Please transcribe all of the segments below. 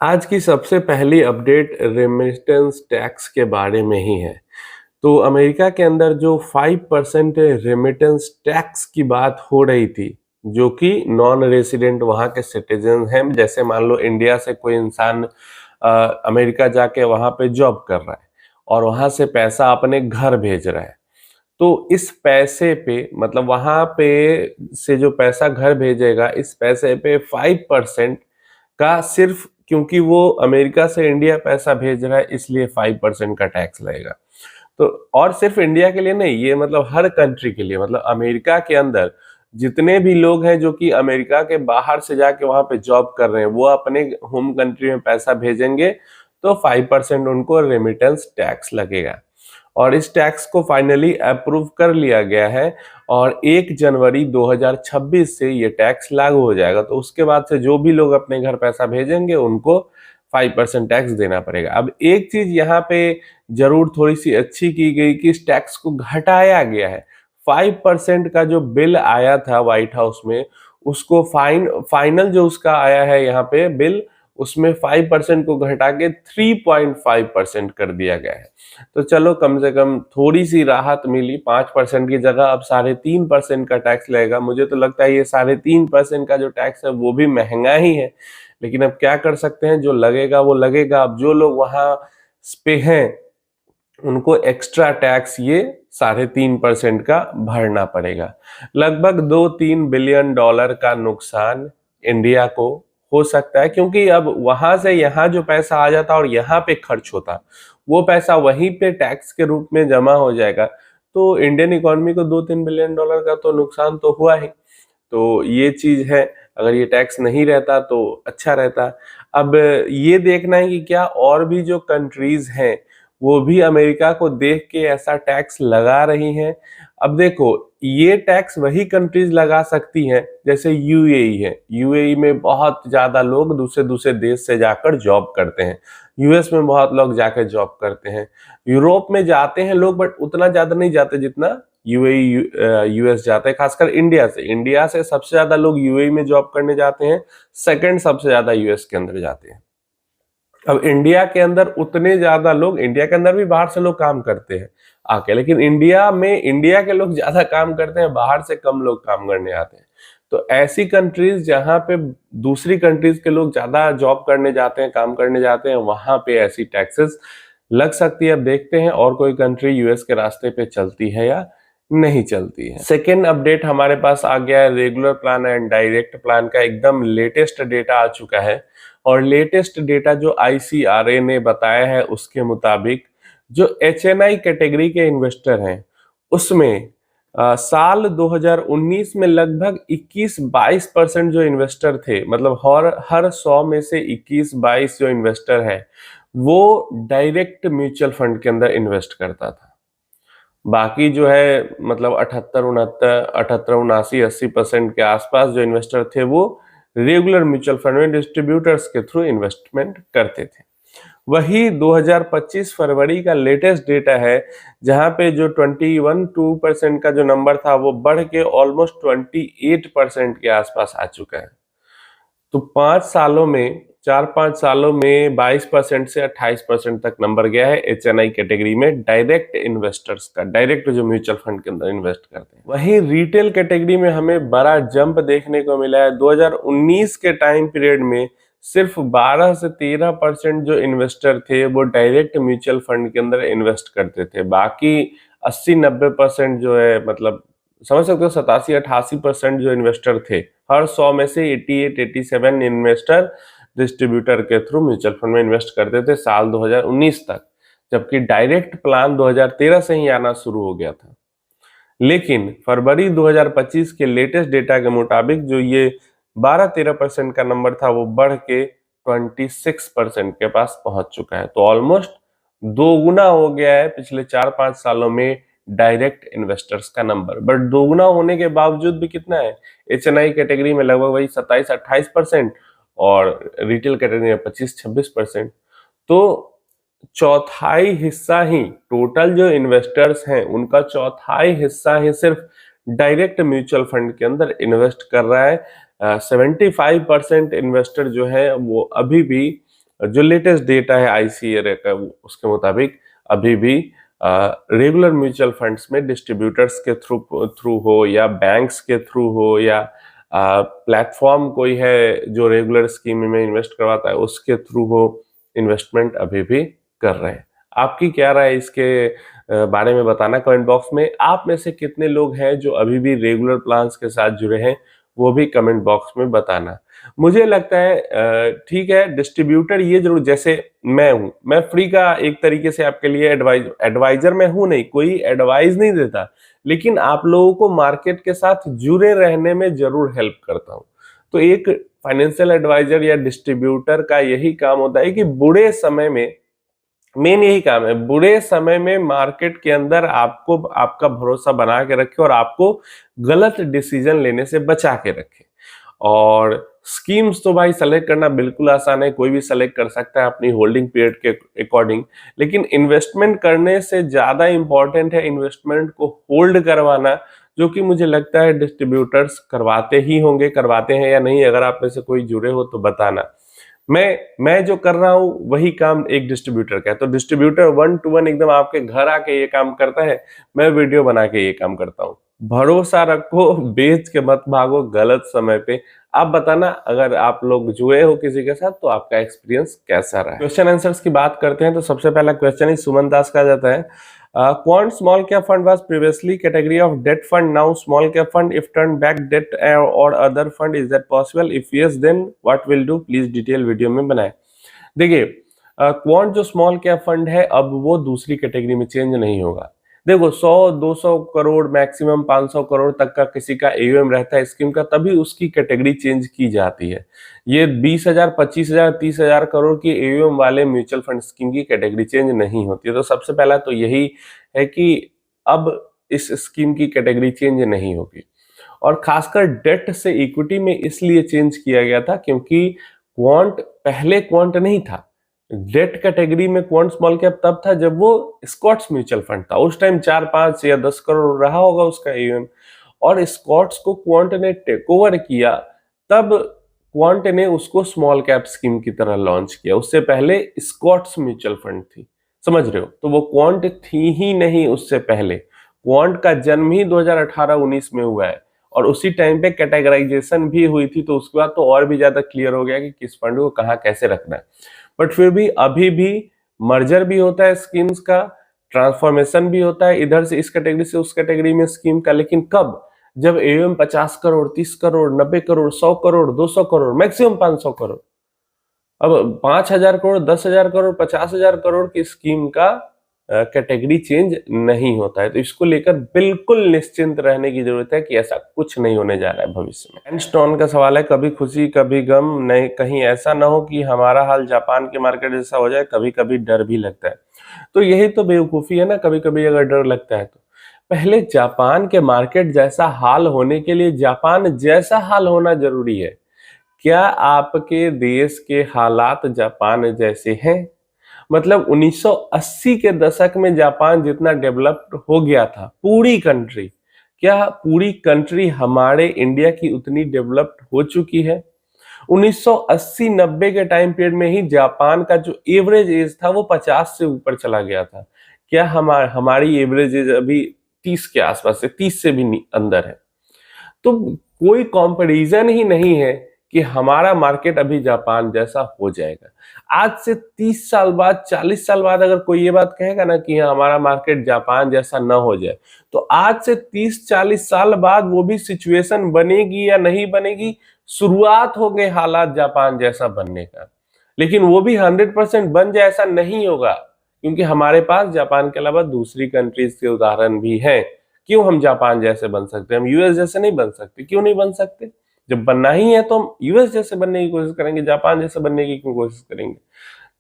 आज की सबसे पहली अपडेट रेमिटेंस टैक्स के बारे में ही है। तो अमेरिका के अंदर जो 5% रेमिटेंस टैक्स की बात हो रही थी, जो कि नॉन रेसिडेंट वहाँ के सिटीजन हैं, जैसे मान लो इंडिया से कोई इंसान अमेरिका जाके वहाँ पे जॉब कर रहा है और वहाँ से पैसा अपने घर भेज रहा है। तो इस पैसे पे मतलब वहाँ पे से जो पैसा घर भेजेगा, इस पैसे पे 5% का सिर्फ क्योंकि वो अमेरिका से इंडिया पैसा भेज रहा है इसलिए 5% का टैक्स लगेगा। तो और सिर्फ इंडिया के लिए नहीं, ये मतलब हर कंट्री के लिए, मतलब अमेरिका के अंदर जितने भी लोग हैं जो कि अमेरिका के बाहर से जाके वहां पे जॉब कर रहे हैं, वो अपने होम कंट्री में पैसा भेजेंगे तो 5% उनको रेमिटेंस टैक्स लगेगा। और इस टैक्स को फाइनली अप्रूव कर लिया गया है और 1 जनवरी 2026 से ये टैक्स लागू हो जाएगा। तो उसके बाद से जो भी लोग अपने घर पैसा भेजेंगे उनको 5% टैक्स देना पड़ेगा। अब एक चीज यहाँ पे जरूर थोड़ी सी अच्छी की गई कि इस टैक्स को घटाया गया है। 5% का जो बिल आया था व्हाइट हाउस में, उसको फाइनल जो उसका आया है यहाँ पे बिल, उसमें 5% को घटा के 3.5% कर दिया गया है। तो चलो कम से कम थोड़ी सी राहत मिली। 5% की जगह अब 3.5% का टैक्स लगेगा। मुझे तो लगता है ये 3.5% का जो टैक्स है वो भी महंगा ही है, लेकिन अब क्या कर सकते हैं, जो लगेगा वो लगेगा। अब जो लोग वहां पे हैं उनको एक्स्ट्रा टैक्स ये 3.5% का भरना पड़ेगा। लगभग 2-3 बिलियन डॉलर का नुकसान इंडिया को हो सकता है, क्योंकि अब वहां से यहाँ जो पैसा आ जाता और यहाँ पे खर्च होता, वो पैसा वहीं पे टैक्स के रूप में जमा हो जाएगा। तो इंडियन इकोनॉमी को 2-3 बिलियन डॉलर का तो नुकसान तो हुआ ही। तो ये चीज है, अगर ये टैक्स नहीं रहता तो अच्छा रहता। अब ये देखना है कि क्या और भी जो कंट्रीज हैं वो भी अमेरिका को देख के ऐसा टैक्स लगा रही हैं। अब देखो, ये टैक्स वही कंट्रीज लगा सकती हैं जैसे यूएई है। यूएई में बहुत ज्यादा लोग दूसरे दूसरे देश से जाकर जॉब करते हैं। यूएस में बहुत लोग जाकर जॉब करते हैं। यूरोप में जाते हैं लोग, बट उतना ज्यादा नहीं जाते जितना यूएई यूएस जाता है। खासकर इंडिया से सबसे ज्यादा लोग यूएई में जॉब करने जाते हैं। सेकंड सबसे ज्यादा यूएस के अंदर जाते हैं। अब इंडिया के अंदर उतने ज्यादा लोग, इंडिया के अंदर भी बाहर से लोग काम करते हैं आके, लेकिन इंडिया में इंडिया के लोग ज्यादा काम करते हैं, बाहर से कम लोग काम करने आते हैं। तो ऐसी कंट्रीज जहां पे दूसरी कंट्रीज के लोग ज्यादा जॉब करने जाते हैं, काम करने जाते हैं, वहां पे ऐसी टैक्सेस लग सकती है। अब देखते हैं और कोई कंट्री यूएस के रास्ते पे चलती है या नहीं चलती है। सेकेंड अपडेट हमारे पास आ गया है, regular plan and direct plan का एकदम लेटेस्ट डेटा आ चुका है। और लेटेस्ट डेटा जो आईसीआरए ने बताया है उसके मुताबिक जो एचएनआई कैटेगरी के इन्वेस्टर हैं उसमें साल 2019 में लगभग 21-22% जो इन्वेस्टर थे, मतलब हर 100 में से 21-22 जो इन्वेस्टर है वो डायरेक्ट म्यूचुअल फंड के अंदर इन्वेस्ट करता था। बाकी जो है मतलब 78-79-80% के आसपास जो इन्वेस्टर थे वो रेगुलर म्यूचुअल फंड में डिस्ट्रीब्यूटर्स के थ्रू इन्वेस्टमेंट करते थे। वही 2025 फरवरी का लेटेस्ट डेटा है, जहां पे जो 21-2% का जो नंबर था वो बढ़ के ऑलमोस्ट 28% के आसपास आ चुका है। तो 4-5 सालों में 22% से 28% तक नंबर गया है एचएनआई कैटेगरी में डायरेक्ट इन्वेस्टर्स का, डायरेक्ट जो म्यूचुअल फंड के अंदर इन्वेस्ट करते हैं। वहीं रिटेल कैटेगरी में हमें बड़ा जंप देखने को मिला है। 2019 के टाइम पीरियड में सिर्फ 12 से 13% जो इन्वेस्टर थे वो डायरेक्ट म्यूचुअल फंड के अंदर इन्वेस्ट करते थे। बाकी 80-90% जो है, मतलब समझ सकते हो, 87-88% जो इन्वेस्टर थे, हर 100 में से 88-87 इन्वेस्टर डिस्ट्रीब्यूटर के थ्रू म्यूचुअल फंड में इन्वेस्ट करते थे साल 2019 तक, जबकि डायरेक्ट प्लान 2013 से ही आना शुरू हो गया था। लेकिन फरवरी 2025 के लेटेस्ट डेटा के मुताबिक जो ये 12-13% का नंबर था वो बढ़ के 26% के पास पहुंच चुका है। तो ऑलमोस्ट दोगुना हो गया है पिछले 4-5 सालों में डायरेक्ट इन्वेस्टर्स का नंबर। बट दोगुना होने के बावजूद भी कितना है, एचएनआई कैटेगरी में लगभग वही 27-28% और रिटेल कैटेगरी में 25-26%। तो चौथाई हिस्सा ही, टोटल जो इन्वेस्टर्स हैं उनका चौथाई हिस्सा ही सिर्फ डायरेक्ट म्यूचुअल फंड के अंदर इन्वेस्ट कर रहा है। 75% इन्वेस्टर जो है वो अभी भी जो लेटेस्ट डेटा है आईसीएआर का उसके मुताबिक अभी भी रेगुलर म्यूचुअल फंड्स में डिस्ट्रीब्यूटर्स के थ्रू हो या बैंक्स के थ्रू हो या प्लेटफॉर्म कोई है जो रेगुलर स्कीम में इन्वेस्ट करवाता है उसके थ्रू हो, इन्वेस्टमेंट अभी भी कर रहे हैं। आपकी क्या राय इसके बारे में बताना कमेंट बॉक्स में। आप में से कितने लोग हैं जो अभी भी रेगुलर प्लान्स के साथ जुड़े हैं, वो भी कमेंट बॉक्स में बताना। मुझे लगता है ठीक है, डिस्ट्रीब्यूटर ये जरूर, जैसे मैं हूं, मैं फ्री का एक तरीके से आपके लिए एडवाइजर मैं हूं नहीं, कोई एडवाइस नहीं देता, लेकिन आप लोगों को मार्केट के साथ जुड़े रहने में जरूर हेल्प करता हूं। तो एक फाइनेंशियल एडवाइजर या डिस्ट्रीब्यूटर का यही काम होता है कि बुरे समय में, मेन यही काम है, बुरे समय में मार्केट के अंदर आपको आपका भरोसा बना के रखे और आपको गलत डिसीजन लेने से बचा के रखे। और स्कीम्स तो भाई सेलेक्ट करना बिल्कुल आसान है, कोई भी सेलेक्ट कर सकता है अपनी होल्डिंग पीरियड के अकॉर्डिंग, लेकिन इन्वेस्टमेंट करने से ज्यादा इंपॉर्टेंट है इन्वेस्टमेंट को होल्ड करवाना, जो कि मुझे लगता है डिस्ट्रीब्यूटर्स करवाते ही होंगे, करवाते हैं या नहीं, अगर आप में से कोई जुड़े हो तो बताना। मैं जो कर रहा हूं वही काम एक डिस्ट्रीब्यूटर का है, तो डिस्ट्रीब्यूटर 1 to 1 एकदम आपके घर आके ये काम करता है, मैं वीडियो बना के ये काम करता हूं। भरोसा रखो, बेच के मत भागो गलत समय पे। आप बताना अगर आप लोग जुए हो किसी के साथ तो आपका एक्सपीरियंस कैसा रहा है। क्वेश्चन आंसर्स की बात करते हैं तो सबसे पहला क्वेश्चन ही सुमन दास का जाता है, quant small cap fund was previously category of debt fund, now small cap fund if turned back debt or other fund, is that possible? If yes, then what will do? Please detail video में बनाए। देखिए, quant जो small cap fund है अब वो दूसरी category में change नहीं होगा। देखो 100-200 करोड़ मैक्सिमम 500 करोड़ तक का किसी का एयूएम रहता है स्कीम का, तभी उसकी कैटेगरी चेंज की जाती है। ये 20,000, 25,000, 30,000 करोड़ की एयूएम वाले म्यूचुअल फंड स्कीम की कैटेगरी चेंज नहीं होती है। तो सबसे पहला तो यही है कि अब इस स्कीम की कैटेगरी चेंज नहीं होगी। और खासकर डेट से इक्विटी में इसलिए चेंज किया गया था क्योंकि क्वांट पहले क्वांट नहीं था। डेट कैटेगरी में क्वांट स्मॉल कैप तब था जब वो स्कॉट्स म्यूचुअल फंड था, उस टाइम 4, 5 या 10 करोड़ रहा होगा उसका एयूएम, और स्कॉट्स को क्वांट ने टेक ओवर किया, तब क्वांट ने उसको स्मॉल कैप स्कीम की तरह लॉन्च किया। उससे पहले स्कॉट्स म्यूचुअल फंड थी, समझ रहे हो, तो वो क्वांट थी ही नहीं उससे पहले। क्वांट का जन्म ही 2018-19 में हुआ है और उसी टाइम पे कैटेगराइजेशन भी हुई थी, तो उसके बाद तो और भी ज्यादा क्लियर हो गया कि किस फंड को कहाँ कैसे रखना है। बट फिर भी अभी भी मर्जर भी होता है स्कीम्स का, ट्रांसफॉर्मेशन भी होता है इधर से इस कैटेगरी से उस कैटेगरी में स्कीम का, लेकिन कब? जब एयूएम 50 करोड़, 30 करोड़, 90 करोड़, 100 करोड़, 200 करोड़, मैक्सिमम 500 करोड़। अब 5,000 करोड़, 10,000 करोड़, 50,000 करोड़ की स्कीम का कैटेगरी चेंज नहीं होता है। तो इसको लेकर बिल्कुल निश्चिंत रहने की जरूरत है कि ऐसा कुछ नहीं होने जा रहा है भविष्य में। एंडस्टोन का सवाल है, कभी खुशी कभी गम, नहीं कहीं ऐसा ना हो कि हमारा हाल जापान के मार्केट जैसा हो जाए, कभी कभी डर भी लगता है। तो यही तो बेवकूफी है ना, कभी कभी अगर डर लगता है तो पहले जापान के मार्केट जैसा हाल होने के लिए जापान जैसा हाल होना जरूरी है। क्या आपके देश के हालात जापान जैसे हैं? मतलब 1980 के दशक में जापान जितना डेवलप्ड हो गया था पूरी कंट्री, क्या पूरी कंट्री हमारे इंडिया की उतनी डेवलप्ड हो चुकी है? 1980-90 के टाइम पीरियड में ही जापान का जो एवरेज एज था वो 50 से ऊपर चला गया था। क्या हमारी एवरेज एज अभी 30 के आसपास है, 30 से भी अंदर है। तो कोई कंपैरिजन ही नहीं है कि हमारा मार्केट अभी जापान जैसा हो जाएगा। आज से 30 साल बाद, 40 साल बाद अगर कोई ये बात कहेगा ना कि हमारा मार्केट जापान जैसा ना हो जाए, तो आज से 30-40 साल बाद वो भी सिचुएशन बनेगी या नहीं बनेगी, शुरुआत हो गए हालात जापान जैसा बनने का। लेकिन वो भी 100% बन जाए ऐसा नहीं होगा, क्योंकि हमारे पास जापान के अलावा दूसरी कंट्रीज के उदाहरण भी हैं। क्यों हम जापान जैसे बन सकते हैं, हम यूएस जैसे नहीं बन सकते? क्यों नहीं बन सकते? जब बनना ही है तो हम यूएस जैसे बनने की कोशिश करेंगे, जापान जैसे बनने की क्यों कोशिश करेंगे?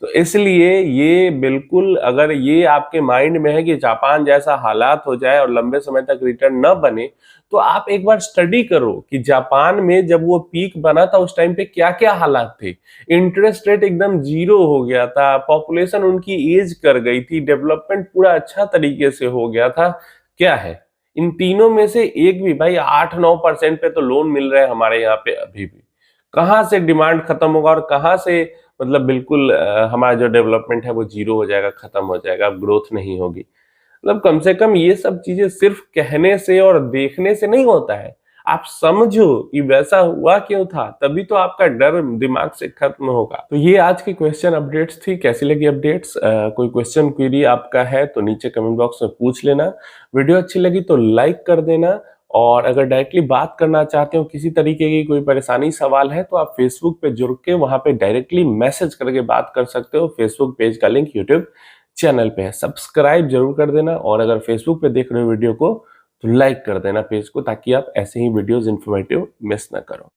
तो इसलिए ये बिल्कुल, अगर ये आपके माइंड में है कि जापान जैसा हालात हो जाए और लंबे समय तक रिटर्न न बने, तो आप एक बार स्टडी करो कि जापान में जब वो पीक बना था उस टाइम पे क्या क्या हालात थे। इंटरेस्ट रेट एकदम 0 हो गया था, पॉपुलेशन उनकी एज कर गई थी, डेवलपमेंट पूरा अच्छा तरीके से हो गया था। क्या है इन तीनों में से एक भी? भाई 8-9% पे तो लोन मिल रहे हैं हमारे यहाँ पे अभी भी। कहाँ से डिमांड खत्म होगा और कहाँ से मतलब बिल्कुल हमारा जो डेवलपमेंट है वो जीरो हो जाएगा, खत्म हो जाएगा, अब ग्रोथ नहीं होगी। मतलब कम से कम ये सब चीजें सिर्फ कहने से और देखने से नहीं होता है। आप समझो कि वैसा हुआ क्यों था, तभी तो आपका डर दिमाग से खत्म होगा। तो ये आज की क्वेश्चन अपडेट्स थी। कैसी लगी अपडेट्स? कोई क्वेश्चन क्वेरी आपका है तो नीचे कमेंट बॉक्स में पूछ लेना। वीडियो अच्छी लगी तो लाइक कर देना, और अगर डायरेक्टली बात करना चाहते हो, किसी तरीके की कोई परेशानी सवाल है, तो आप फेसबुक पे जुड़ के वहां पे डायरेक्टली मैसेज करके बात कर सकते हो। फेसबुक पेज का लिंक यूट्यूब चैनल पे है। सब्सक्राइब जरूर कर देना, और अगर फेसबुक पे देख रहे हो वीडियो को तो लाइक कर देना पेज को, ताकि आप ऐसे ही वीडियोस इन्फॉर्मेटिव मिस ना करो।